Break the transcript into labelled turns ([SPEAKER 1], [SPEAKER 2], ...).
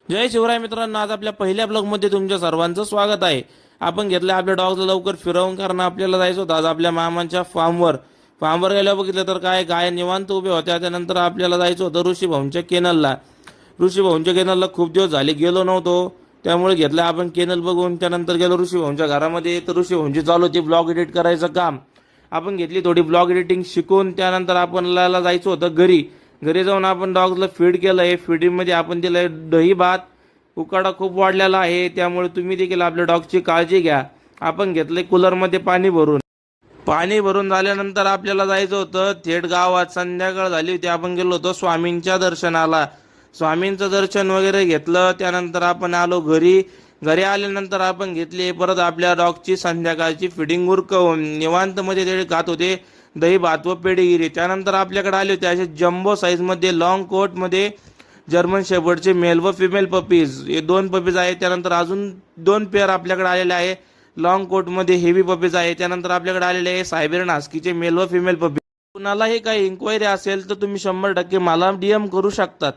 [SPEAKER 1] जय शिवराय मित्रांनो, आज आपल्या पहिल्या ब्लॉगमध्ये तुमच्या सर्वांचं स्वागत आहे. आपण घेतलं आपल्या डॉगला लवकर फिरवून, कारण आपल्याला जायचं होतं आज आपल्या मामांच्या फार्मवर गेल्यावर बघितलं तर काय गाय निवांत उभे होत्या. त्यानंतर आपल्याला जायचं होतं ऋषीभाऊंच्या केनलला. ऋषीभाऊंच्या केनलला खूप दिवस झाले गेलो नव्हतो, त्यामुळे घेतलं आपण केनल बघून. त्यानंतर गेलो ऋषीभाऊंच्या घरामध्ये, तर ऋषीभाऊंची चालू होती ब्लॉग एडिट करायचं काम. आपण घेतली थोडी ब्लॉग एडिटिंग शिकून. त्यानंतर आपल्याला जायचं होतं घरी जाऊन आपण डॉगला फीड केलंय. फीडिंगमध्ये आपण दिलंय दही भात. उकाडा खूप वाढलेला आहे, त्यामुळे तुम्ही देखील आपल्या डॉगची काळजी घ्या. आपण घेतलंय कूलरमध्ये पाणी भरून झाल्यानंतर आपल्याला जायचं होतं थेट गावात. संध्याकाळ झाली होती, आपण गेलो होतो स्वामींच्या दर्शनाला. स्वामींचं दर्शन वगैरे घेतलं. त्यानंतर आपण आलो घरी आल्यानंतर आपण घेतली परत आपल्या डॉगची संध्याकाळची फिडिंग उरकवून. निवांत मध्ये ते खात होते दही भात व पेडीगिरी. त्यानंतर आपल्याकडे आले होते असे जम्बो साईज मध्ये लॉंग कोट मध्ये जर्मन शेपर्डचे मेल व फिमेल पपीज. हे 2 पपीज आहेत. त्यानंतर अजून 2 पेअर आपल्याकडे आलेले आहे लॉंग कोट मध्ये हेवी पपीज आहे. त्यानंतर आपल्याकडे आलेले आहे सायबेरियन हास्कीचे मेल व फिमेल पपीज. कुणालाही काही इन्क्वायरी असेल तर तुम्ही 100% मला DM करू शकतात.